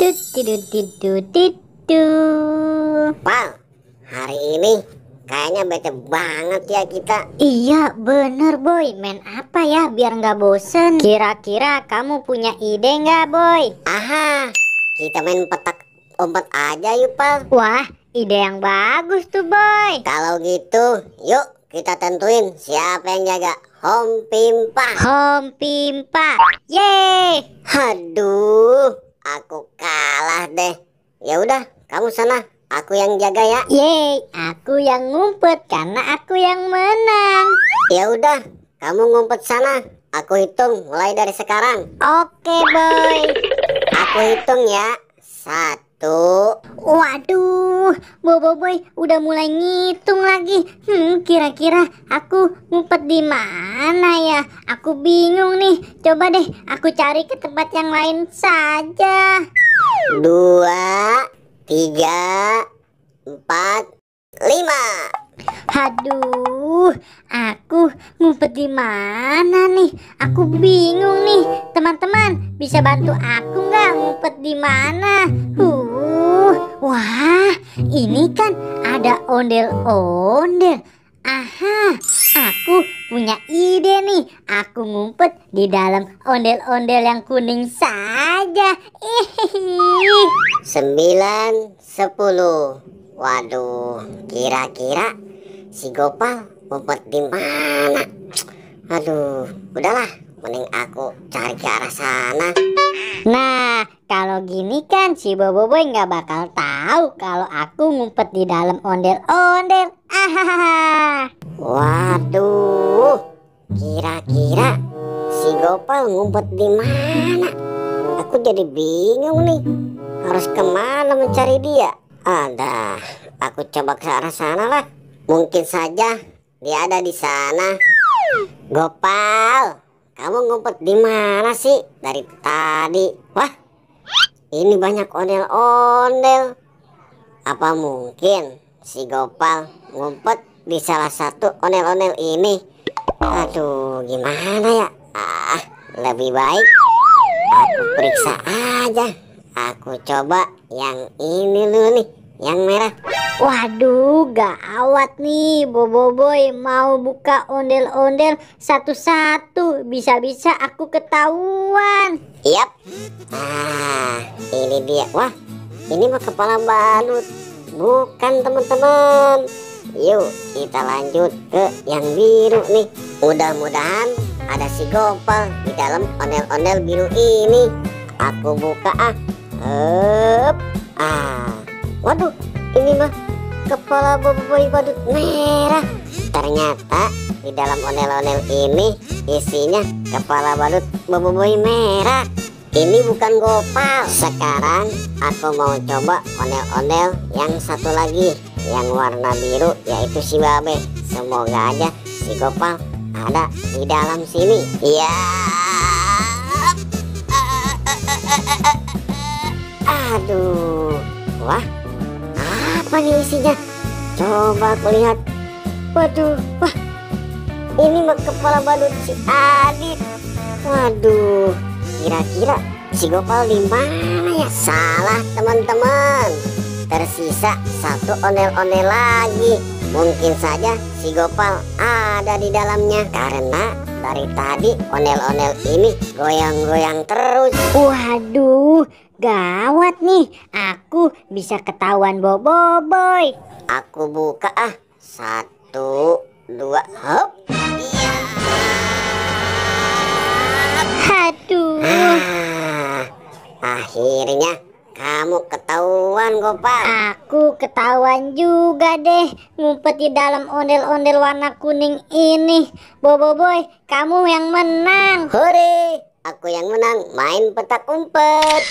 Pal, hari ini kayaknya bete banget ya kita. Iya bener boy, main apa ya biar nggak bosen? Kira-kira kamu punya ide nggak boy? Aha, kita main petak umpet aja yuk Pal. Wah, ide yang bagus tuh boy. Kalau gitu, yuk kita tentuin siapa yang jaga Home Pimpa. Home Pimpa, yeay. Aduh, aku kalah deh. Ya udah, kamu sana, aku yang jaga ya. Yeay, aku yang ngumpet karena aku yang menang. Ya udah, kamu ngumpet sana. Aku hitung mulai dari sekarang. Oke boy. Aku hitung ya. 1. Waduh, Bobo boy udah mulai ngitung lagi. Kira-kira aku ngumpet di mana ya? Aku bingung nih. Coba deh aku cari ke tempat yang lain saja. 2, 3, 4, 5. Aduh, aku ngumpet di mana nih? Aku bingung nih. Teman-teman, bisa bantu aku nggak ngumpet di mana? Wah, ini kan ada ondel-ondel. Aha, aku punya ide nih. Aku ngumpet di dalam ondel-ondel yang kuning saja. 9, 10. Waduh, kira-kira si Gopal ngumpet di mana? Aduh, udahlah, mending aku cari ke arah sana. Nah, kalau gini kan si Boboiboy nggak bakal tahu kalau aku ngumpet di dalam ondel-ondel. Ahaha. Waduh, kira-kira si Gopal ngumpet di mana? Aku jadi bingung nih, harus kemana mencari dia? Ada, aku coba ke arah sana lah. Mungkin saja dia ada di sana. Gopal, kamu ngumpet di mana sih dari tadi? Wah, ini banyak ondel-ondel. Apa mungkin si Gopal ngumpet di salah satu ondel-ondel ini? Aduh, gimana ya? Lebih baik aku periksa aja. Aku coba yang ini dulu nih, yang merah. Waduh, gawat nih. Boboiboy mau buka ondel-ondel satu-satu. Bisa-bisa aku ketahuan. Yap. Ini dia. Wah, ini mah kepala balut. Bukan teman-teman. Yuk kita lanjut ke yang biru nih. Mudah-mudahan ada si Gopal di dalam ondel-ondel biru ini. Aku buka waduh, ini mah kepala Boboiboy badut merah. Ternyata di dalam ondel-ondel ini isinya kepala badut Boboiboy merah. Ini bukan Gopal. Sekarang aku mau coba ondel-ondel yang satu lagi, yang warna biru, yaitu si Babe. Semoga aja si Gopal ada di dalam sini. Ya. Aduh. Wah, apa nih isinya? Coba aku lihat. Waduh, wah, ini mah kepala badut si Adit. Waduh, kira-kira si Gopal di mana ya? Salah teman-teman, tersisa satu ondel-ondel lagi. Mungkin saja si Gopal ada di dalamnya, karena dari tadi ondel-ondel ini goyang-goyang terus. Waduh, gawat nih. Aku bisa ketahuan Boboiboy. Aku buka 1, 2, hop. Iya. Aduh. Akhirnya kamu ketahuan Gopal. Aku ketahuan juga deh ngumpet di dalam ondel-ondel warna kuning ini. Boboiboy, kamu yang menang. Hore, aku yang menang main petak umpet.